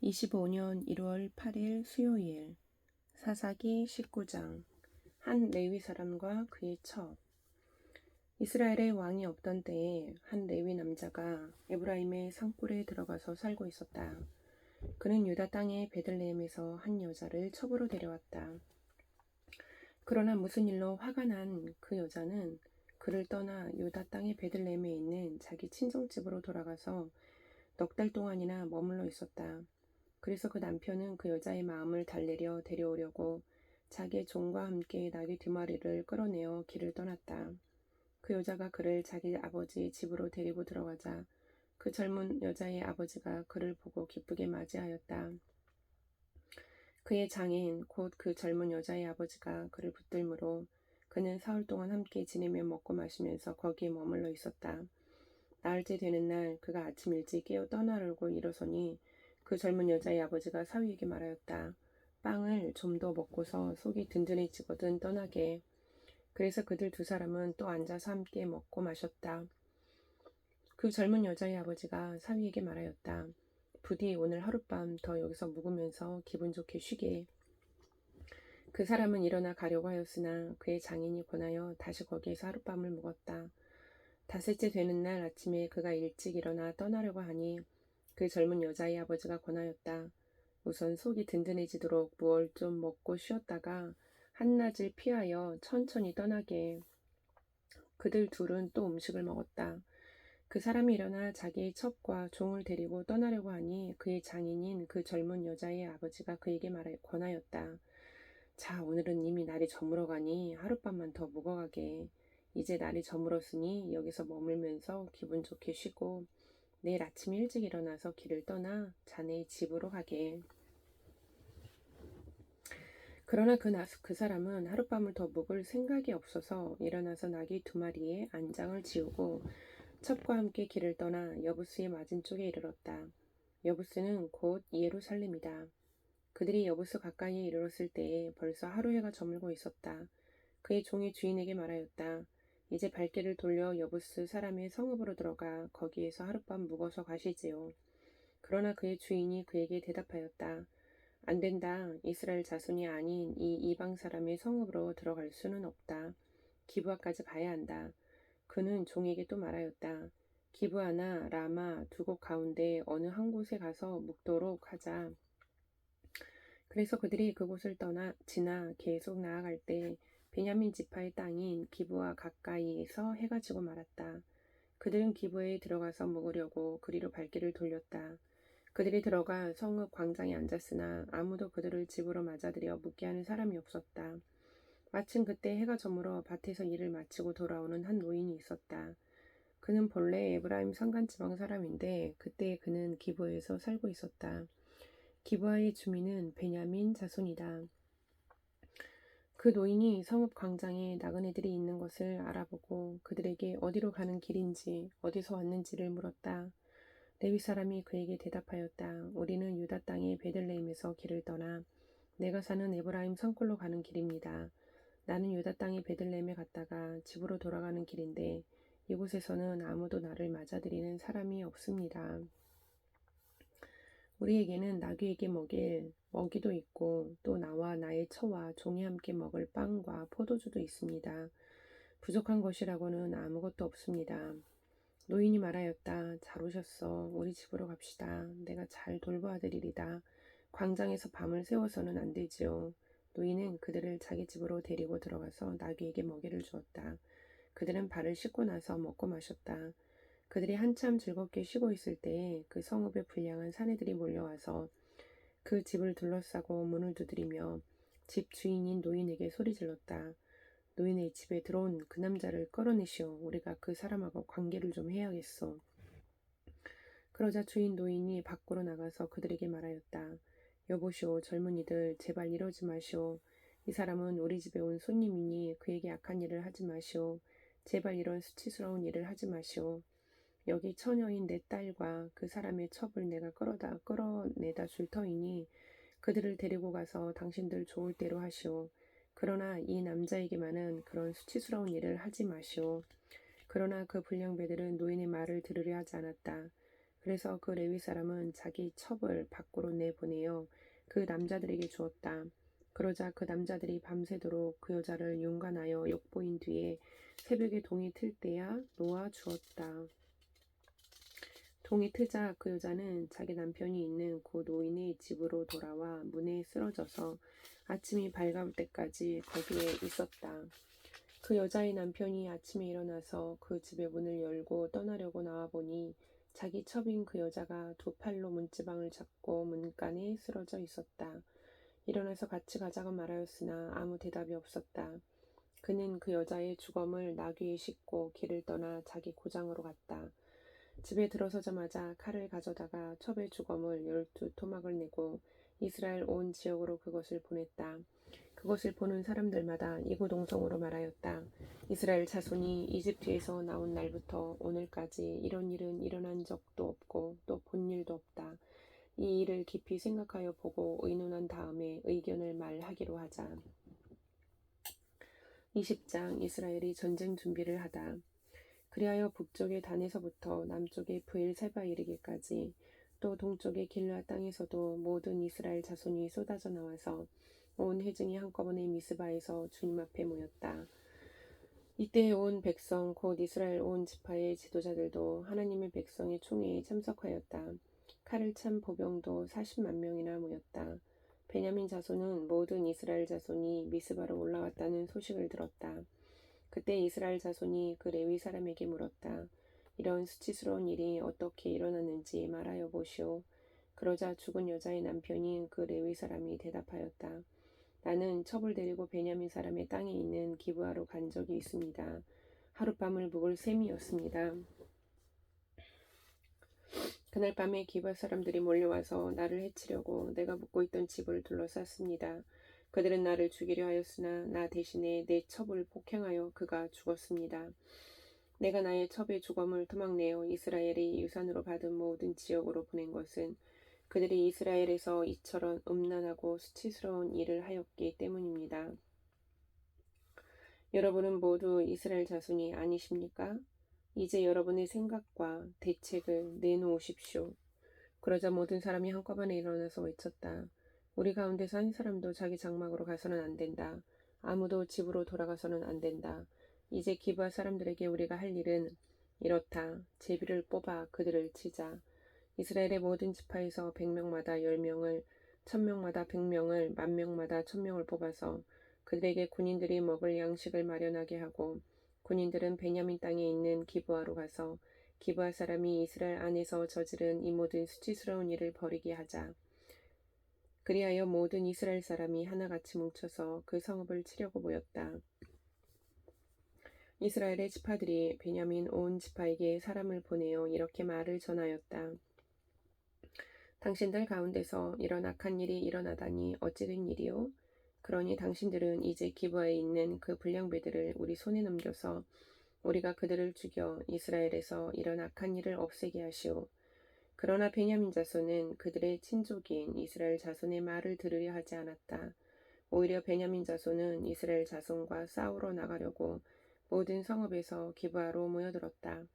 25년 1월 8일 수요일 사사기 19장 한 레위 사람과 그의 첩. 이스라엘에 왕이 없던 때에 한 레위 남자가 에브라임의 산골에 들어가서 살고 있었다. 그는 유다 땅의 베들레헴에서 한 여자를 첩으로 데려왔다. 그러나 무슨 일로 화가 난 그 여자는 그를 떠나 유다 땅의 베들레헴에 있는 자기 친정집으로 돌아가서 넉 달 동안이나 머물러 있었다. 그래서 그 남편은 그 여자의 마음을 달래려 데려오려고 자기의 종과 함께 나귀 2마리를 끌어내어 길을 떠났다. 그 여자가 그를 자기 아버지 집으로 데리고 들어가자 그 젊은 여자의 아버지가 그를 보고 기쁘게 맞이하였다. 그의 장인 곧 그 젊은 여자의 아버지가 그를 붙들므로 그는 사흘 동안 함께 지내며 먹고 마시면서 거기에 머물러 있었다. 나흘째 되는 날 그가 아침 일찍 깨어 떠나려고 일어서니 그 젊은 여자의 아버지가 사위에게 말하였다. 빵을 좀 더 먹고서 속이 든든해지거든 떠나게. 그래서 그들 두 사람은 또 앉아서 함께 먹고 마셨다. 그 젊은 여자의 아버지가 사위에게 말하였다. 부디 오늘 하룻밤 더 여기서 묵으면서 기분 좋게 쉬게. 그 사람은 일어나 가려고 하였으나 그의 장인이 권하여 다시 거기에서 하룻밤을 묵었다. 닷새째 되는 날 아침에 그가 일찍 일어나 떠나려고 하니 그 젊은 여자의 아버지가 권하였다. 우선 속이 든든해지도록 무얼 좀 먹고 쉬었다가 한낮을 피하여 천천히 떠나게. 그들 둘은 또 음식을 먹었다. 그 사람이 일어나 자기의 첩과 종을 데리고 떠나려고 하니 그의 장인인 그 젊은 여자의 아버지가 그에게 권하였다. 자, 오늘은 이미 날이 저물어가니 하룻밤만 더 묵어가게. 이제 날이 저물었으니 여기서 머물면서 기분 좋게 쉬고 내일 아침 일찍 일어나서 길을 떠나 자네의 집으로 가게. 그러나 그 사람은 하룻밤을 더 묵을 생각이 없어서 일어나서 나귀 2마리에 안장을 지우고 첩과 함께 길을 떠나 여부스의 맞은쪽에 이르렀다. 여부스는 곧 예루살렘이다. 그들이 여부스 가까이에 이르렀을 때에 벌써 하루해가 저물고 있었다. 그의 종이 주인에게 말하였다. 이제 발길을 돌려 여부스 사람의 성읍으로 들어가 거기에서 하룻밤 묵어서 가시지요. 그러나 그의 주인이 그에게 대답하였다. 안 된다. 이스라엘 자손이 아닌 이 이방 사람의 성읍으로 들어갈 수는 없다. 기브아까지 가야 한다. 그는 종에게 또 말하였다. 기브아나 라마 두 곳 가운데 어느 한 곳에 가서 묵도록 하자. 그래서 그들이 그곳을 지나 계속 나아갈 때 베냐민 지파의 땅인 기브아 가까이에서 해가 지고 말았다. 그들은 기브아에 들어가서 묵으려고 그리로 발길을 돌렸다. 그들이 들어가 성읍 광장에 앉았으나 아무도 그들을 집으로 맞아들여 묵게 하는 사람이 없었다. 마침 그때 해가 저물어 밭에서 일을 마치고 돌아오는 한 노인이 있었다. 그는 본래 에브라임 산간지방 사람인데 그때 그는 기브아에서 살고 있었다. 기브아의 주민은 베냐민 자손이다. 그 노인이 성읍 광장에 나그네들이 있는 것을 알아보고 그들에게 어디로 가는 길인지 어디서 왔는지를 물었다. 레위 사람이 그에게 대답하였다. 우리는 유다 땅의 베들레헴에서 길을 떠나 내가 사는 에브라임 산골로 가는 길입니다. 나는 유다 땅의 베들레헴에 갔다가 집으로 돌아가는 길인데 이곳에서는 아무도 나를 맞아들이는 사람이 없습니다. 우리에게는 나귀에게 먹일 먹이도 있고 또 나와 나의 처와 종이 함께 먹을 빵과 포도주도 있습니다. 부족한 것이라고는 아무것도 없습니다. 노인이 말하였다. 잘 오셨어. 우리 집으로 갑시다. 내가 잘 돌보아드리리다. 광장에서 밤을 새워서는 안 되지요. 노인은 그들을 자기 집으로 데리고 들어가서 나귀에게 먹이를 주었다. 그들은 발을 씻고 나서 먹고 마셨다. 그들이 한참 즐겁게 쉬고 있을 때에 그 성읍에 불량한 사내들이 몰려와서 그 집을 둘러싸고 문을 두드리며 집 주인인 노인에게 소리질렀다. 노인의 집에 들어온 그 남자를 끌어내시오. 우리가 그 사람하고 관계를 좀 해야겠소. 그러자 주인 노인이 밖으로 나가서 그들에게 말하였다. 여보시오, 젊은이들, 제발 이러지 마시오. 이 사람은 우리 집에 온 손님이니 그에게 악한 일을 하지 마시오. 제발 이런 수치스러운 일을 하지 마시오. 여기 처녀인 내 딸과 그 사람의 첩을 내가 끌어내다 줄 터이니 그들을 데리고 가서 당신들 좋을 대로 하시오. 그러나 이 남자에게만은 그런 수치스러운 일을 하지 마시오. 그러나 그 불량배들은 노인의 말을 들으려 하지 않았다. 그래서 그 레위 사람은 자기 첩을 밖으로 내보내어 그 남자들에게 주었다. 그러자 그 남자들이 밤새도록 그 여자를 윤관하여 욕보인 뒤에 새벽에 동이 틀 때야 놓아 주었다. 동이 트자 그 여자는 자기 남편이 있는 그 노인의 집으로 돌아와 문에 쓰러져서 아침이 밝아올 때까지 거기에 있었다. 그 여자의 남편이 아침에 일어나서 그 집의 문을 열고 떠나려고 나와보니 자기 첩인 그 여자가 두 팔로 문지방을 잡고 문간에 쓰러져 있었다. 일어나서 같이 가자고 말하였으나 아무 대답이 없었다. 그는 그 여자의 주검을 나귀에 싣고 길을 떠나 자기 고장으로 갔다. 집에 들어서자마자 칼을 가져다가 첩의 주검을 12토막을 내고 이스라엘 온 지역으로 그것을 보냈다. 그것을 보는 사람들마다 이구동성으로 말하였다. 이스라엘 자손이 이집트에서 나온 날부터 오늘까지 이런 일은 일어난 적도 없고 또 본 일도 없다. 이 일을 깊이 생각하여 보고 의논한 다음에 의견을 말하기로 하자. 20장 이스라엘이 전쟁 준비를 하다. 그리하여 북쪽의 단에서부터 남쪽의 브엘세바 이르기까지 또 동쪽의 길르앗 땅에서도 모든 이스라엘 자손이 쏟아져 나와서 온 회중이 한꺼번에 미스바에서 주님 앞에 모였다. 이때 온 백성 곧 이스라엘 온 지파의 지도자들도 하나님의 백성의 총회에 참석하였다. 칼을 찬 보병도 40만 명이나 모였다. 베냐민 자손은 모든 이스라엘 자손이 미스바로 올라왔다는 소식을 들었다. 그때 이스라엘 자손이 그 레위 사람에게 물었다. 이런 수치스러운 일이 어떻게 일어났는지 말하여 보시오. 그러자 죽은 여자의 남편인 그 레위 사람이 대답하였다. 나는 첩을 데리고 베냐민 사람의 땅에 있는 기브아로 간 적이 있습니다. 하룻밤을 묵을 셈이었습니다. 그날 밤에 기브아 사람들이 몰려와서 나를 해치려고 내가 묵고 있던 집을 둘러쌌습니다. 그들은 나를 죽이려 하였으나 나 대신에 내 첩을 폭행하여 그가 죽었습니다. 내가 나의 첩의 주검을 토막내어 이스라엘이 유산으로 받은 모든 지역으로 보낸 것은 그들이 이스라엘에서 이처럼 음란하고 수치스러운 일을 하였기 때문입니다. 여러분은 모두 이스라엘 자손이 아니십니까? 이제 여러분의 생각과 대책을 내놓으십시오. 그러자 모든 사람이 한꺼번에 일어나서 외쳤다. 우리 가운데서 한 사람도 자기 장막으로 가서는 안 된다. 아무도 집으로 돌아가서는 안 된다. 이제 기브아 사람들에게 우리가 할 일은 이렇다. 제비를 뽑아 그들을 치자. 이스라엘의 모든 지파에서 100명마다 10명을, 1000명마다 100명을, 10,000명마다 1000명을 뽑아서 그들에게 군인들이 먹을 양식을 마련하게 하고 군인들은 베냐민 땅에 있는 기브아로 가서 기브아 사람이 이스라엘 안에서 저지른 이 모든 수치스러운 일을 벌이게 하자. 그리하여 모든 이스라엘 사람이 하나같이 뭉쳐서 그 성읍을 치려고 모였다. 이스라엘의 지파들이 베냐민 온 지파에게 사람을 보내어 이렇게 말을 전하였다. 당신들 가운데서 이런 악한 일이 일어나다니 어찌 된 일이오? 그러니 당신들은 이제 기브아에 있는 그 불량배들을 우리 손에 넘겨서 우리가 그들을 죽여 이스라엘에서 이런 악한 일을 없애게 하시오. 그러나 베냐민 자손은 그들의 친족인 이스라엘 자손의 말을 들으려 하지 않았다. 오히려 베냐민 자손은 이스라엘 자손과 싸우러 나가려고 모든 성읍에서 기브아로 모여들었다.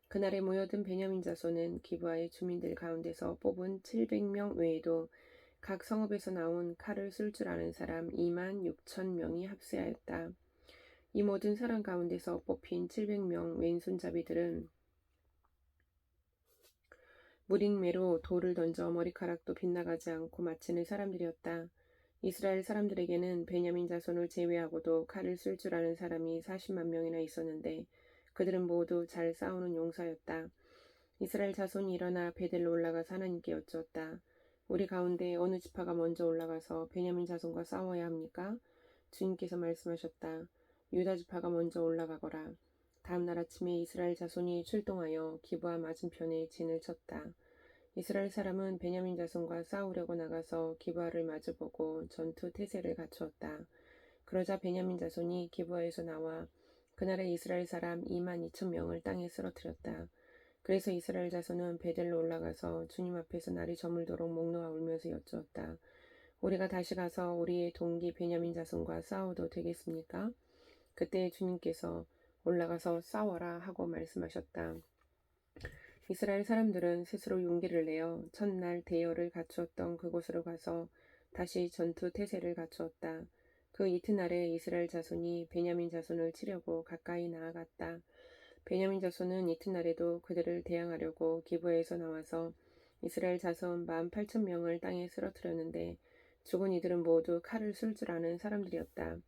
그날에 모여든 베냐민 자손은 기브아의 주민들 가운데서 뽑은 700명 외에도 각 성읍에서 나온 칼을 쓸 줄 아는 사람 26,000명이 합세하였다. 이 모든 사람 가운데서 뽑힌 700명 왼손잡이들은 무린매로 돌을 던져 머리카락도 빗나가지 않고 마치는 사람들이었다. 이스라엘 사람들에게는 베냐민 자손을 제외하고도 칼을 쓸 줄 아는 사람이 40만 명이나 있었는데 그들은 모두 잘 싸우는 용사였다. 이스라엘 자손이 일어나 베델로 올라가서 하나님께 여쭈었다. 우리 가운데 어느 지파가 먼저 올라가서 베냐민 자손과 싸워야 합니까? 주님께서 말씀하셨다. 유다 지파가 먼저 올라가거라. 다음 날 아침에 이스라엘 자손이 출동하여 기브아 맞은편에 진을 쳤다. 이스라엘 사람은 베냐민 자손과 싸우려고 나가서 기브아를 마주보고 전투 태세를 갖추었다. 그러자 베냐민 자손이 기브아에서 나와 그날의 이스라엘 사람 22,000명을 땅에 쓰러뜨렸다. 그래서 이스라엘 자손은 베델로 올라가서 주님 앞에서 날이 저물도록 목 놓아 울면서 여쭈었다. 우리가 다시 가서 우리의 동기 베냐민 자손과 싸워도 되겠습니까? 그때 주님께서 올라가서 싸워라 하고 말씀하셨다. 이스라엘 사람들은 스스로 용기를 내어 첫날 대열을 갖추었던 그곳으로 가서 다시 전투 태세를 갖추었다. 그 이튿날에 이스라엘 자손이 베냐민 자손을 치려고 가까이 나아갔다. 베냐민 자손은 이튿날에도 그들을 대항하려고 기브에서 나와서 이스라엘 자손 18,000명을 땅에 쓰러뜨렸는데 죽은 이들은 모두 칼을 쓸 줄 아는 사람들이었다.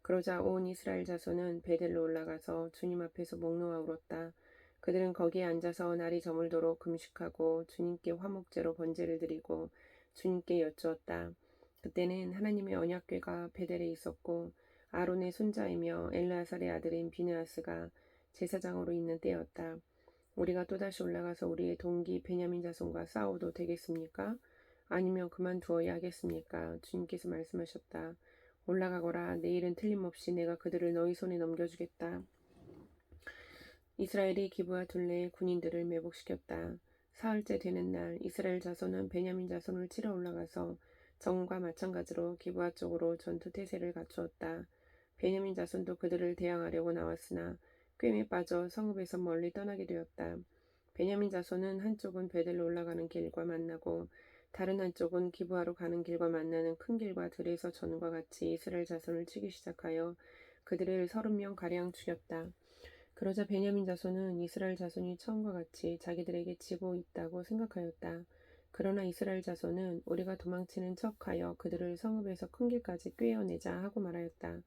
그러자 온 이스라엘 자손은 베델로 올라가서 주님 앞에서 목 놓아 울었다. 그들은 거기에 앉아서 날이 저물도록 금식하고 주님께 화목제로 번제를 드리고 주님께 여쭈었다. 그때는 하나님의 언약궤가 베델에 있었고 아론의 손자이며 엘르아살의 아들인 비느하스가 제사장으로 있는 때였다. 우리가 또다시 올라가서 우리의 동기 베냐민 자손과 싸워도 되겠습니까? 아니면 그만두어야 하겠습니까? 주님께서 말씀하셨다. 올라가거라. 내일은 틀림없이 내가 그들을 너희 손에 넘겨주겠다. 이스라엘이 기브와 둘레의 군인들을 매복시켰다. 사흘째 되는 날 이스라엘 자손은 베냐민 자손을 치러 올라가서 정과 마찬가지로 기브와 쪽으로 전투 태세를 갖추었다. 베냐민 자손도 그들을 대항하려고 나왔으나 꿰매 빠져 성읍에서 멀리 떠나게 되었다. 베냐민 자손은 한쪽은 베델로 올라가는 길과 만나고 다른 한쪽은 기브아로 가는 길과 만나는 큰 길과 들에서 전과 같이 이스라엘 자손을 치기 시작하여 그들을 30명 가량 죽였다. 그러자 베냐민 자손은 이스라엘 자손이 처음과 같이 자기들에게 지고 있다고 생각하였다. 그러나 이스라엘 자손은 우리가 도망치는 척하여 그들을 성읍에서 큰 길까지 꿰어내자 하고 말하였다.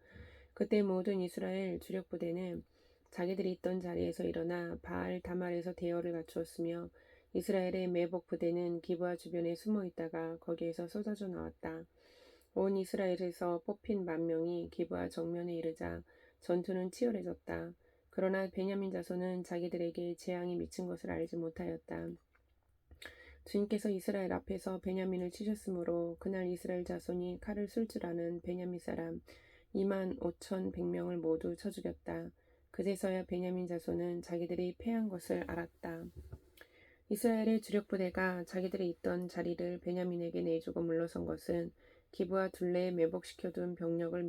그때 모든 이스라엘 주력 부대는 자기들이 있던 자리에서 일어나 바알 다말에서 대열을 갖추었으며 이스라엘의 매복 부대는 기브아 주변에 숨어 있다가 거기에서 쏟아져 나왔다. 온 이스라엘에서 뽑힌 10,000명이 기브아 정면에 이르자 전투는 치열해졌다. 그러나 베냐민 자손은 자기들에게 재앙이 미친 것을 알지 못하였다. 주님께서 이스라엘 앞에서 베냐민을 치셨으므로 그날 이스라엘 자손이 칼을 쓸 줄 아는 베냐민 사람 25,100명을 모두 쳐 죽였다. 그제서야 베냐민 자손은 자기들이 패한 것을 알았다. 이스라엘의 주력 부대가 자기들이 있던 자리를 베냐민에게 내주고 물러선 것은 기브와 둘레에 매복시켜둔 병력을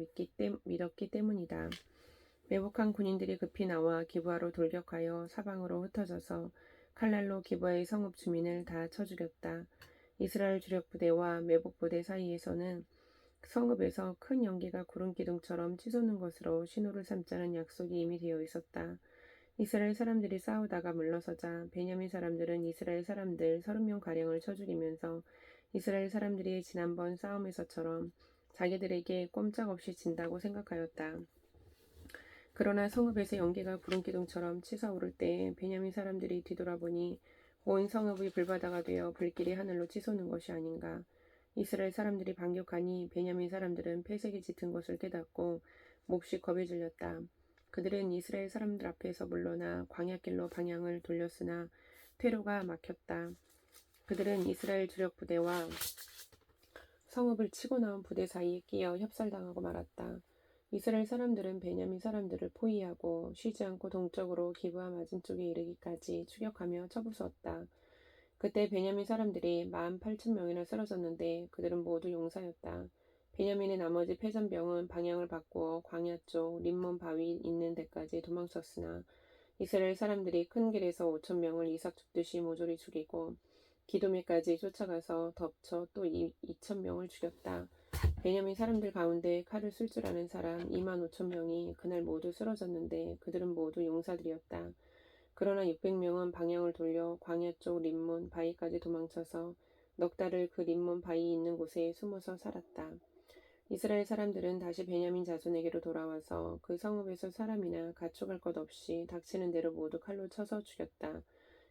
믿었기 때문이다. 매복한 군인들이 급히 나와 기브아로 돌격하여 사방으로 흩어져서 칼날로 기브아의 성읍 주민을 다 쳐 죽였다. 이스라엘 주력 부대와 매복 부대 사이에서는 성읍에서 큰 연기가 구름 기둥처럼 치솟는 것으로 신호를 삼자는 약속이 이미 되어 있었다. 이스라엘 사람들이 싸우다가 물러서자 베냐민 사람들은 이스라엘 사람들 30명 가량을 쳐 죽이면서 이스라엘 사람들이 지난번 싸움에서처럼 자기들에게 꼼짝없이 진다고 생각하였다. 그러나 성읍에서 연기가 구름 기둥처럼 치솟아오를 때 베냐민 사람들이 뒤돌아보니 온 성읍이 불바다가 되어 불길이 하늘로 치솟는 것이 아닌가. 이스라엘 사람들이 반격하니 베냐민 사람들은 패색이 짙은 것을 깨닫고 몹시 겁에 질렸다. 그들은 이스라엘 사람들 앞에서 물러나 광야길로 방향을 돌렸으나 퇴로가 막혔다. 그들은 이스라엘 주력 부대와 성읍을 치고 나온 부대 사이에 끼어 협살당하고 말았다. 이스라엘 사람들은 베냐민 사람들을 포위하고 쉬지 않고 동쪽으로 기브아 맞은쪽에 이르기까지 추격하며 쳐부수었다. 그때 베냐민 사람들이 18,000명이나 쓰러졌는데 그들은 모두 용사였다. 베냐민의 나머지 패전병은 방향을 바꾸어 광야 쪽 림몬 바위 있는 데까지 도망쳤으나 이스라엘 사람들이 큰 길에서 5,000명을 이삭 죽듯이 모조리 죽이고 기도미까지 쫓아가서 덮쳐 또 2,000명을 죽였다. 베냐민 사람들 가운데 칼을 쓸 줄 아는 사람 25,000명이 그날 모두 쓰러졌는데 그들은 모두 용사들이었다. 그러나 600명은 방향을 돌려 광야 쪽 림몬 바위까지 도망쳐서 넉 달을 그 림몬 바위 있는 곳에 숨어서 살았다. 이스라엘 사람들은 다시 베냐민 자손에게로 돌아와서 그 성읍에서 사람이나 가축할 것 없이 닥치는 대로 모두 칼로 쳐서 죽였다.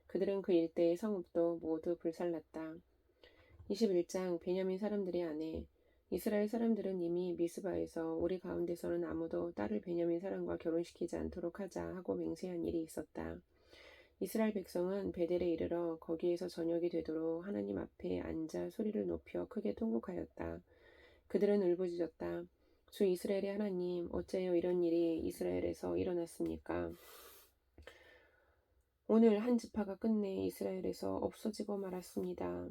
그들은 그 일대의 성읍도 모두 불살랐다. 21장 베냐민 사람들의 아내. 이스라엘 사람들은 이미 미스바에서 우리 가운데서는 아무도 딸을 베냐민 사람과 결혼시키지 않도록 하자 하고 맹세한 일이 있었다. 이스라엘 백성은 베델에 이르러 거기에서 저녁이 되도록 하나님 앞에 앉아 소리를 높여 크게 통곡하였다. 그들은 울부짖었다. 주 이스라엘의 하나님, 어째요 이런 일이 이스라엘에서 일어났습니까? 오늘 한 지파가 끝내 이스라엘에서 없어지고 말았습니다.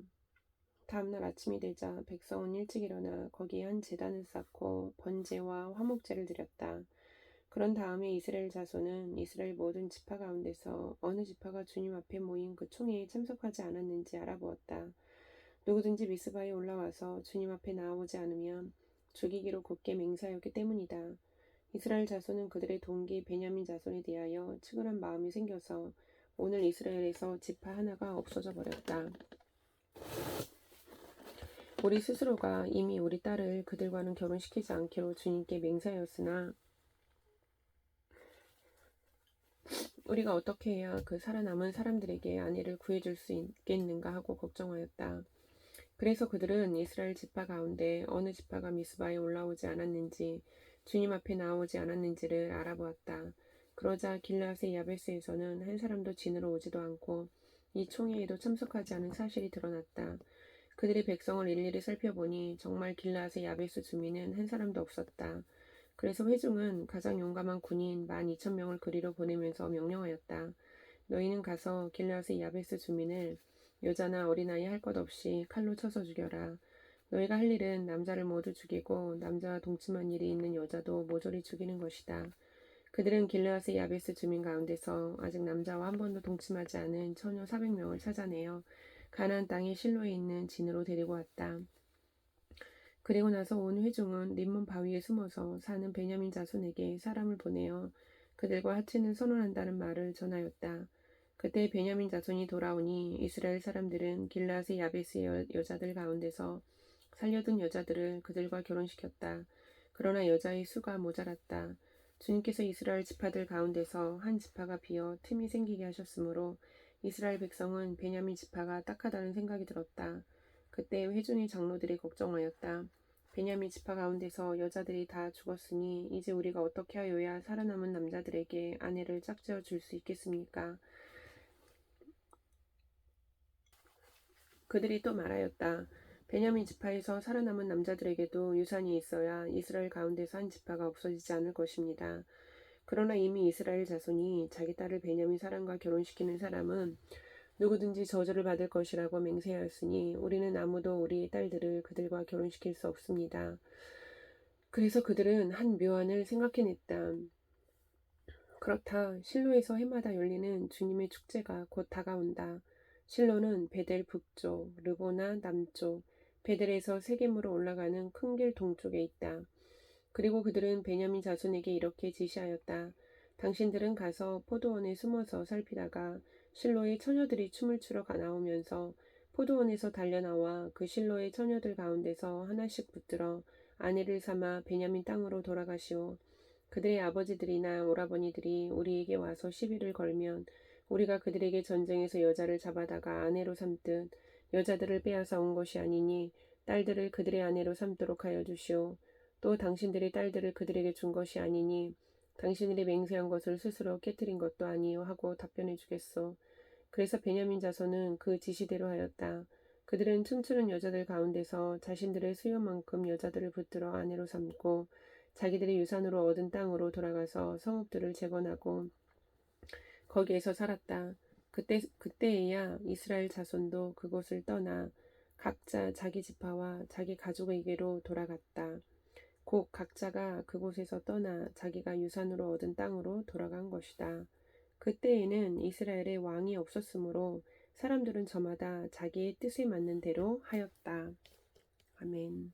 다음날 아침이 되자 백성은 일찍 일어나 거기에 한 제단을 쌓고 번제와 화목제를 드렸다. 그런 다음에 이스라엘 자손은 이스라엘 모든 지파 가운데서 어느 지파가 주님 앞에 모인 그 총회에 참석하지 않았는지 알아보았다. 누구든지 미스바에 올라와서 주님 앞에 나오지 않으면 죽이기로 굳게 맹세하였기 때문이다. 이스라엘 자손은 그들의 동기 베냐민 자손에 대하여 측은한 마음이 생겨서 오늘 이스라엘에서 지파 하나가 없어져 버렸다. 우리 스스로가 이미 우리 딸을 그들과는 결혼시키지 않기로 주님께 맹세하였으나 우리가 어떻게 해야 그 살아남은 사람들에게 아내를 구해줄 수 있겠는가 하고 걱정하였다. 그래서 그들은 이스라엘 지파 가운데 어느 지파가 미스바에 올라오지 않았는지 주님 앞에 나오지 않았는지를 알아보았다. 그러자 길르앗의 야베스에서는 한 사람도 진으로 오지도 않고 이 총회에도 참석하지 않은 사실이 드러났다. 그들의 백성을 일일이 살펴보니 정말 길르앗의 야베스 주민은 한 사람도 없었다. 그래서 회중은 가장 용감한 군인 12,000명을 그리로 보내면서 명령하였다. 너희는 가서 길르앗의 야베스 주민을 여자나 어린아이 할 것 없이 칼로 쳐서 죽여라. 너희가 할 일은 남자를 모두 죽이고 남자와 동침한 일이 있는 여자도 모조리 죽이는 것이다. 그들은 길르앗의 야베스 주민 가운데서 아직 남자와 한 번도 동침하지 않은 처녀 400명을 찾아내어 가나안 땅의 실로에 있는 진으로 데리고 왔다. 그리고 나서 온 회중은 림몬 바위에 숨어서 사는 베냐민 자손에게 사람을 보내어 그들과 하친을 선언한다는 말을 전하였다. 그때 베냐민 자손이 돌아오니 이스라엘 사람들은 길르앗의 야베스의 여자들 가운데서 살려둔 여자들을 그들과 결혼시켰다. 그러나 여자의 수가 모자랐다. 주님께서 이스라엘 지파들 가운데서 한 지파가 비어 틈이 생기게 하셨으므로 이스라엘 백성은 베냐민 지파가 딱하다는 생각이 들었다. 그때 회중의 장로들이 걱정하였다. 베냐민 지파 가운데서 여자들이 다 죽었으니 이제 우리가 어떻게 하여야 살아남은 남자들에게 아내를 짝지어 줄 수 있겠습니까? 그들이 또 말하였다. 베냐민 지파에서 살아남은 남자들에게도 유산이 있어야 이스라엘 가운데서 한 지파가 없어지지 않을 것입니다. 그러나 이미 이스라엘 자손이 자기 딸을 베냐민 사람과 결혼시키는 사람은 누구든지 저주를 받을 것이라고 맹세하였으니 우리는 아무도 우리의 딸들을 그들과 결혼시킬 수 없습니다. 그래서 그들은 한 묘안을 생각해냈다. 그렇다. 실로에서 해마다 열리는 주님의 축제가 곧 다가온다. 실로는 베델 북쪽, 르보나 남쪽, 베델에서 세겜으로 올라가는 큰 길 동쪽에 있다. 그리고 그들은 베냐민 자손에게 이렇게 지시하였다. 당신들은 가서 포도원에 숨어서 살피다가 실로의 처녀들이 춤을 추러 나오면서 포도원에서 달려나와 그 실로의 처녀들 가운데서 하나씩 붙들어 아내를 삼아 베냐민 땅으로 돌아가시오. 그들의 아버지들이나 오라버니들이 우리에게 와서 시비를 걸면 우리가 그들에게 전쟁에서 여자를 잡아다가 아내로 삼듯 여자들을 빼앗아 온 것이 아니니 딸들을 그들의 아내로 삼도록 하여 주시오. 또 당신들의 딸들을 그들에게 준 것이 아니니 당신들이 맹세한 것을 스스로 깨뜨린 것도 아니요 하고 답변해 주겠소. 그래서 베냐민 자손은 그 지시대로 하였다. 그들은 춤추는 여자들 가운데서 자신들의 수요만큼 여자들을 붙들어 아내로 삼고 자기들의 유산으로 얻은 땅으로 돌아가서 성읍들을 재건하고 거기에서 살았다. 그때에야 이스라엘 자손도 그곳을 떠나 각자 자기 지파와 자기 가족에게로 돌아갔다. 곧 각자가 그곳에서 떠나 자기가 유산으로 얻은 땅으로 돌아간 것이다. 그때에는 이스라엘에 왕이 없었으므로 사람들은 저마다 자기의 뜻에 맞는 대로 하였다. 아멘.